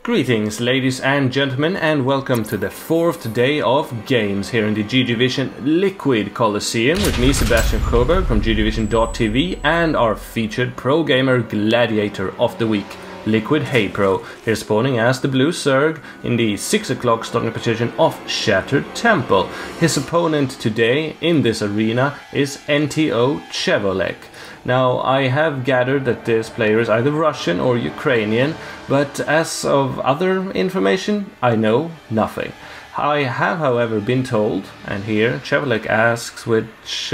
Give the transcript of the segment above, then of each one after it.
Greetings ladies and gentlemen, and welcome to the 4th day of games here in the GGvision Liquid Colosseum with me, Sebastian Sjöberg from GGvision.tv, and our featured pro gamer Gladiator of the week, Liquid HayprO, here spawning as the blue Zerg in the 6 o'clock starting position of Shattered Temple. His opponent today in this arena is NTOChevolek. Now, I have gathered that this player is either Russian or Ukrainian, but as of other information, I know nothing. I have, however, been told, and here Chevolek asks which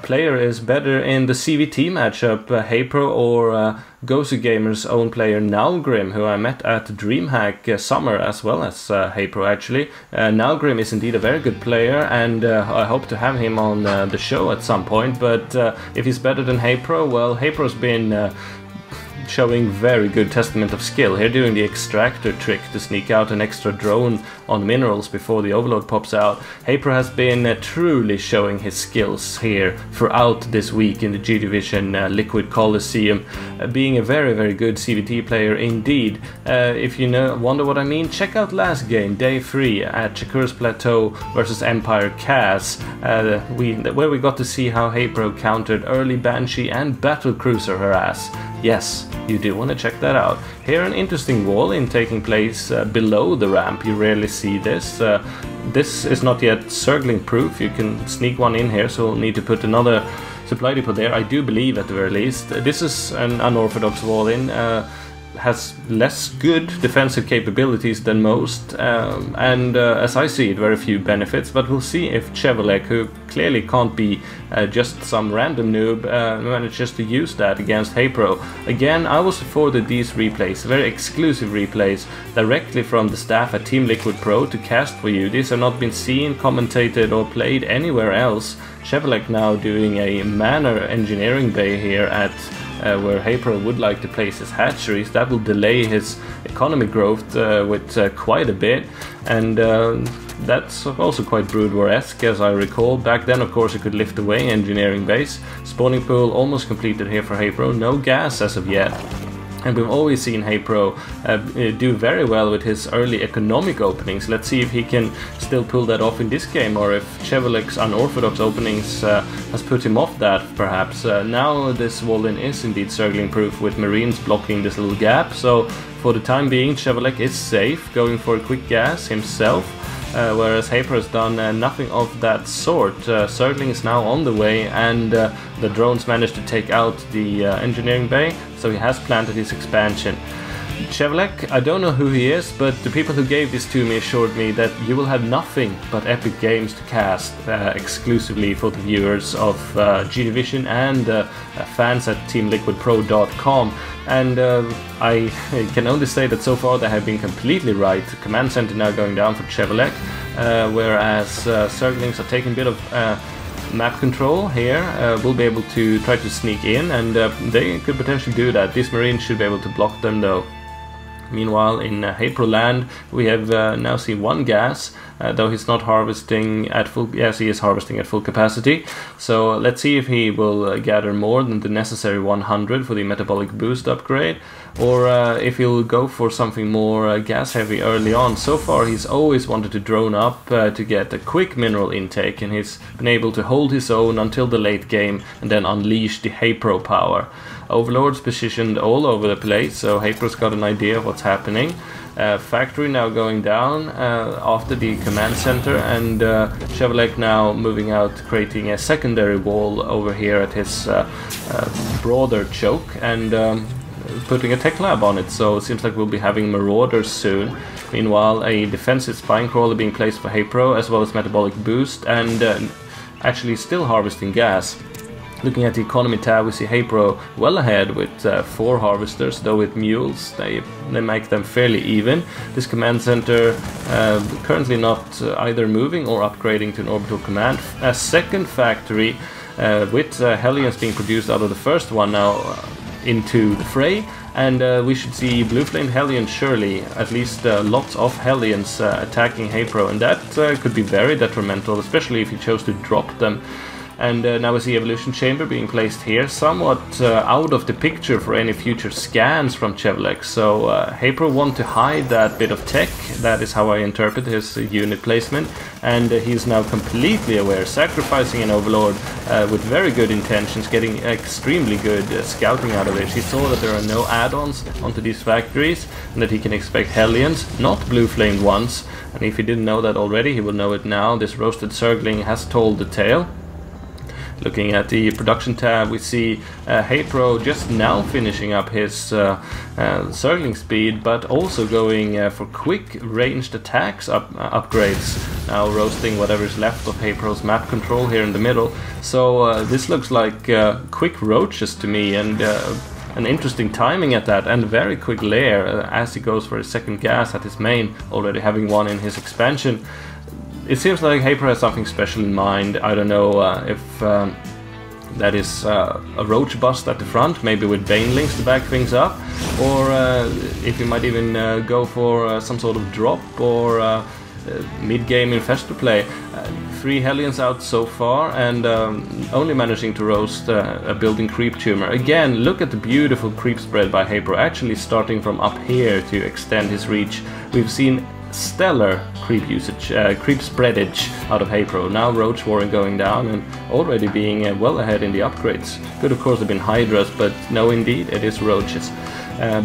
player is better in the CVT matchup, HayprO or Gosu Gamer's own player Nalgrim, who I met at DreamHack Summer as well as HayprO actually. Nalgrim is indeed a very good player, and I hope to have him on the show at some point, but if he's better than HayprO, well, HayprO's been showing very good testament of skill here, doing the extractor trick to sneak out an extra drone on minerals before the overload pops out. HayprO has been truly showing his skills here throughout this week in the GGvision Liquid Colosseum, being a very good CVT player indeed. If you wonder what I mean, check out last game, day 3 at Chakur's Plateau versus Empire Cass, where we got to see how HayprO countered early Banshee and Battle Cruiser harass. Yes, you do want to check that out. Here an interesting wall-in taking place below the ramp. You rarely see this. This is not yet Zergling proof. You can sneak one in here, so we'll need to put another supply depot there, I do believe at the very least. This is an unorthodox wall-in. Has less good defensive capabilities than most, and as I see it, very few benefits, but we'll see if Chevolek, who clearly can't be just some random noob, manages to use that against HayprO. Again, I was afforded these replays, very exclusive replays, directly from the staff at Team Liquid Pro to cast for you. These have not been seen, commentated or played anywhere else. Chevolek now doing a manor engineering bay here at where HayprO would like to place his hatcheries. That will delay his economy growth with quite a bit, and that's also quite Brood War-esque as I recall. Back then, of course, you could lift away engineering base. Spawning pool almost completed here for HayprO, no gas as of yet. And we've always seen HayprO do very well with his early economic openings. Let's see if he can still pull that off in this game, or if Chevolek's unorthodox openings has put him off that, perhaps. Now this wall-in is indeed Zergling proof with Marines blocking this little gap, so for the time being Chevolek is safe, going for a quick gas himself. Whereas HayprO has done nothing of that sort. Zergling is now on the way, and the drones managed to take out the engineering bay, so he has planted his expansion. Chevolek, I don't know who he is, but the people who gave this to me assured me that you will have nothing but epic games to cast exclusively for the viewers of GGvision and fans at teamliquidpro.com. And I can only say that so far they have been completely right. Command center now going down for Chevolek, whereas Zerglings are taking a bit of map control here. We'll be able to try to sneak in, and they could potentially do that. These Marines should be able to block them though. Meanwhile, in HayprO land, we have now seen one gas, though he's not harvesting at full. Yes, he is harvesting at full capacity. So let's see if he will gather more than the necessary 100 for the metabolic boost upgrade, or if he'll go for something more gas heavy early on. So far, he's always wanted to drone up to get a quick mineral intake, and he's been able to hold his own until the late game and then unleash the HayprO power. Overlords positioned all over the place, so HayprO's got an idea of what's happening. Factory now going down after the command center, and Chevolek now moving out, creating a secondary wall over here at his broader choke, and putting a tech lab on it, so it seems like we'll be having marauders soon. Meanwhile, a defensive spine crawler being placed for HayprO, as well as metabolic boost, and actually still harvesting gas. Looking at the economy tab, we see HayprO well ahead with 4 harvesters, though with mules they make them fairly even. This command center currently not either moving or upgrading to an orbital command. A second factory with Hellions being produced out of the first one now into the fray, and we should see blue-flamed Hellions surely, at least lots of Hellions attacking HayprO, and that could be very detrimental, especially if he chose to drop them. And now we see Evolution Chamber being placed here, somewhat out of the picture for any future scans from GGvision. So HayprO want to hide that bit of tech. That is how I interpret his unit placement. And he's now completely aware, sacrificing an Overlord with very good intentions, getting extremely good scouting out of it. He saw that there are no add-ons onto these factories, and that he can expect Hellions, not blue-flamed ones. And if he didn't know that already, he will know it now. This roasted Zergling has told the tale. Looking at the production tab, we see HayprO just now finishing up his Zergling speed, but also going for quick ranged attacks upgrades. Now roasting whatever is left of HayprO's map control here in the middle. So this looks like quick roaches to me, and an interesting timing at that, and very quick lair as he goes for his second gas at his main, already having one in his expansion. It seems like HayprO has something special in mind. I don't know if that is a roach bust at the front, maybe with banelings to back things up, or if he might even go for some sort of drop or mid-game infestor play. 3 Hellions out so far, and only managing to roast a building creep tumor. Again, look at the beautiful creep spread by HayprO, actually starting from up here to extend his reach. We've seen stellar creep usage, creep spreadage out of HayprO. Now Roach Warren going down and already being well ahead in the upgrades. Could of course have been Hydras, but no, indeed it is Roaches.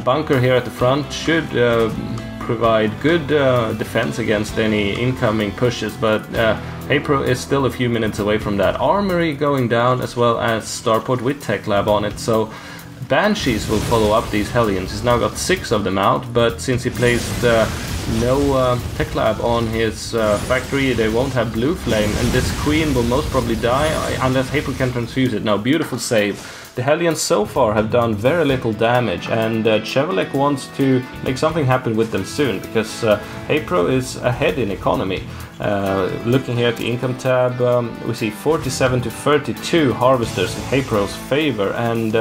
Bunker here at the front should provide good defense against any incoming pushes, but HayprO is still a few minutes away from that. Armory going down, as well as Starport with Tech Lab on it, so Banshees will follow up these Hellions. He's now got 6 of them out, but since he placed no Tech Lab on his factory, they won't have Blue Flame, and this Queen will most probably die unless HayprO can transfuse it. Now, beautiful save. The Hellions so far have done very little damage, and GGvision wants to make something happen with them soon, because HayprO is ahead in economy. Looking here at the income tab, we see 47 to 32 harvesters in HayprO's favor, and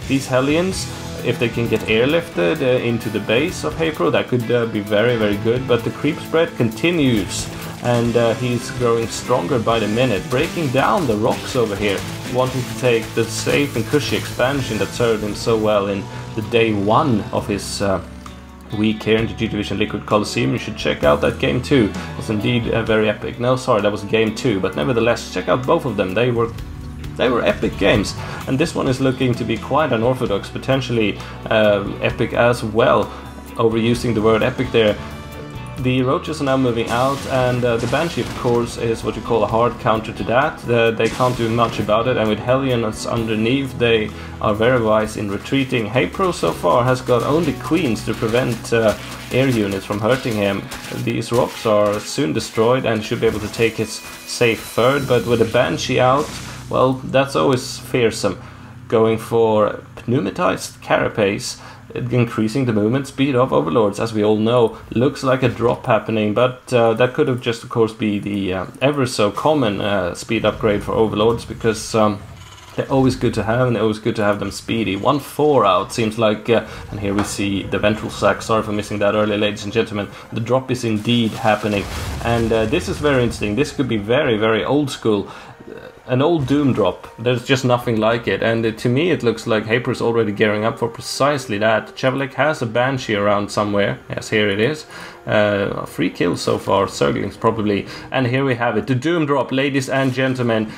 these Hellions, if they can get airlifted into the base of HayprO, that could be very, very good. But the creep spread continues, and he's growing stronger by the minute, breaking down the rocks over here, wanting to take the safe and cushy expansion that served him so well in the day 1 of his week here in the GGvision Liquid Colosseum. You should check out that game 2. It was indeed very epic. No, sorry, that was game 2, but nevertheless, check out both of them. They were epic games, and this one is looking to be quite unorthodox, potentially epic as well. Overusing the word epic there. The Roaches are now moving out, and the Banshee, of course, is what you call a hard counter to that. They can't do much about it, and with Hellions underneath, they are very wise in retreating. HayprO so far has got only Queens to prevent air units from hurting him. These rocks are soon destroyed and should be able to take his safe third, but with the Banshee out, well, that's always fearsome. Going for pneumatized carapace, increasing the movement speed of Overlords, as we all know. Looks like a drop happening, but that could have just, of course, be the ever so common speed upgrade for Overlords, because they're always good to have, and they're always good to have them speedy. 1-4 out seems like, and here we see the ventral sack. Sorry for missing that earlier, ladies and gentlemen. The drop is indeed happening, and this is very interesting. This could be very, very old school. An old Doom drop. There's just nothing like it, and to me it looks like HayprO is already gearing up for precisely that. GGvision has a Banshee around somewhere. Yes, here it is. 3 kills so far, Zerglings probably, and here we have it, the Doom drop, ladies and gentlemen,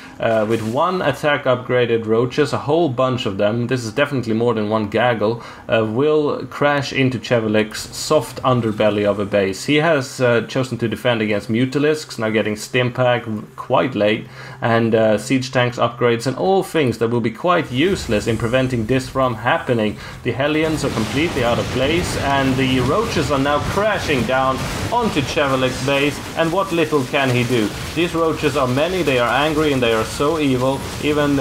with 1 attack upgraded Roaches, a whole bunch of them. This is definitely more than 1 gaggle, will crash into GGvision's soft underbelly of a base. He has chosen to defend against Mutalisks, now getting Stimpack quite late, and siege tanks upgrades, and all things that will be quite useless in preventing this from happening. The Hellions are completely out of place, and the Roaches are now crashing down onto GGvision's base, and what little can he do? These Roaches are many, they are angry, and they are so evil. Even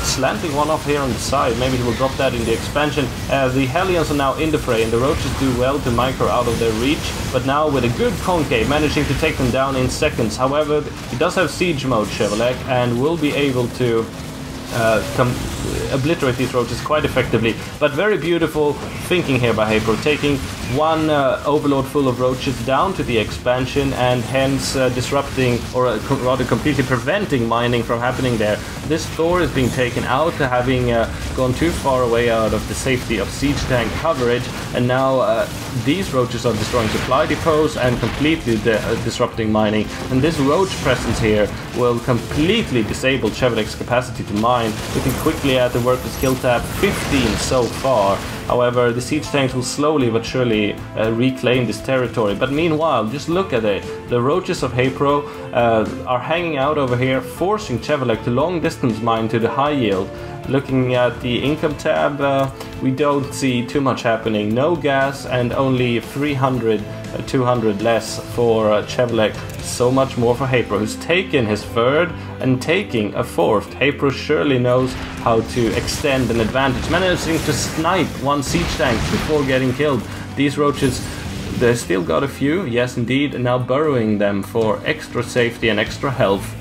slanting one off here on the side, maybe he will drop that in the expansion. The Hellions are now in the fray, and the Roaches do well to micro out of their reach, but now with a good concave, managing to take them down in seconds. However, he does have siege mode, GGvision, and will be able to obliterate these Roaches quite effectively. But very beautiful thinking here by HayprO, taking one overlord full of roaches down to the expansion, and hence disrupting, or rather completely preventing mining from happening there. This Thor is being taken out, having gone too far away out of the safety of siege tank coverage, and now these roaches are destroying supply depots and completely disrupting mining. And this roach presence here will completely disable GGvision's capacity to mine. Looking quickly at the worker skill tab, 15 so far. However, the siege tanks will slowly but surely reclaim this territory. But meanwhile, just look at it. The roaches of HayprO are hanging out over here, forcing GGvision to long distance mine to the high yield. Looking at the income tab, we don't see too much happening. No gas and only 300, 200 less for GGvision. So much more for HayprO, who's taken his third and taking a fourth. HayprO surely knows how to extend an advantage, managing to snipe one siege tank before getting killed. These roaches, they still got a few, yes indeed, and now burrowing them for extra safety and extra health.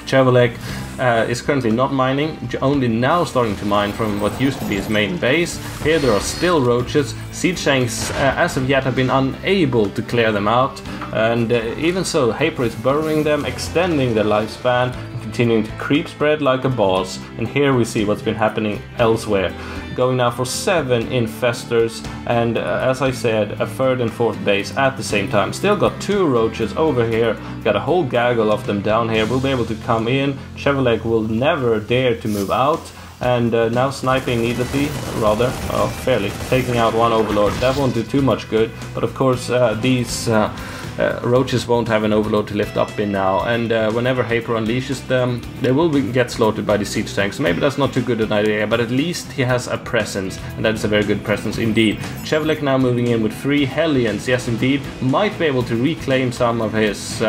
GGvision is currently not mining, only now starting to mine from what used to be his main base. Here there are still roaches. Siege tanks as of yet have been unable to clear them out, and even so HayprO is burrowing them, extending their lifespan, continuing to creep spread like a boss. And here we see what's been happening elsewhere. Going now for 7 infestors, and as I said, a third and fourth base at the same time. Still got 2 roaches over here, got a whole gaggle of them down here. We'll be able to come in. GGvision will never dare to move out, and now sniping needlessly, rather, fairly, taking out one overlord. That won't do too much good, but of course these roaches won't have an overload to lift up in now, and whenever HayprO unleashes them, they will get slaughtered by the siege tanks. So maybe that's not too good an idea, but at least he has a presence, and that is a very good presence indeed. GGvision now moving in with 3 Hellions, yes indeed, might be able to reclaim some of his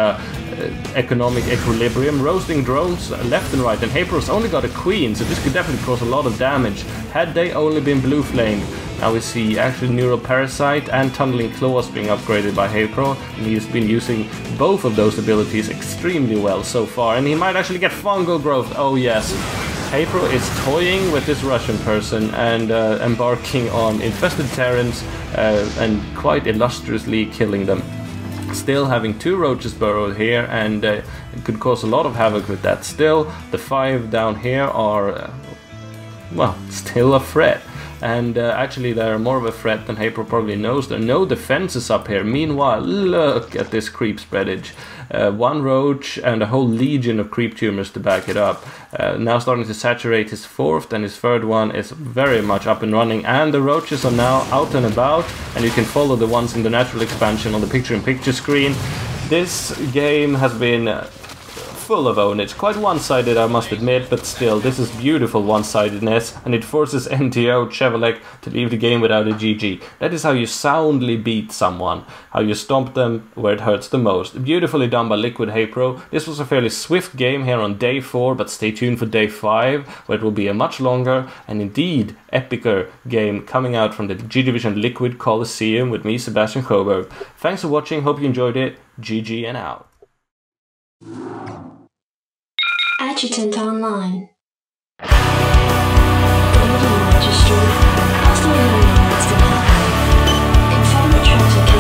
economic equilibrium, roasting drones left and right, and HayprO's only got a queen, so this could definitely cause a lot of damage had they only been blue flamed. Now we see actually Neural Parasite and Tunneling Claws being upgraded by HayprO, and he's been using both of those abilities extremely well so far, and he might actually get Fungal Growth, oh yes. HayprO is toying with this Russian person and embarking on infested Terrans and quite illustriously killing them. Still having 2 roaches burrowed here, and it could cause a lot of havoc with that. Still, the 5 down here are, well, still a threat. And actually they're more of a threat than HayprO probably knows. There are no defenses up here. Meanwhile, look at this creep spreadage. 1 roach and a whole legion of creep tumors to back it up. Now starting to saturate his 4th, and his 3rd one is very much up and running, and the roaches are now out and about, and you can follow the ones in the natural expansion on the picture-in-picture screen. This game has been full of ownage. Quite one-sided, I must admit, but still, this is beautiful one-sidedness, and it forces NTOChevolek to leave the game without a GG. That is how you soundly beat someone, how you stomp them where it hurts the most. Beautifully done by Liquid HayprO. This was a fairly swift game here on day 4, but stay tuned for day 5, where it will be a much longer and indeed epicer game coming out from the GGvision Liquid Colosseum with me, Sebastian Sjöberg. Thanks for watching, hope you enjoyed it. GG and out. Adjutant online. Building registry. Customer email has been hacked. Confirm the transfer.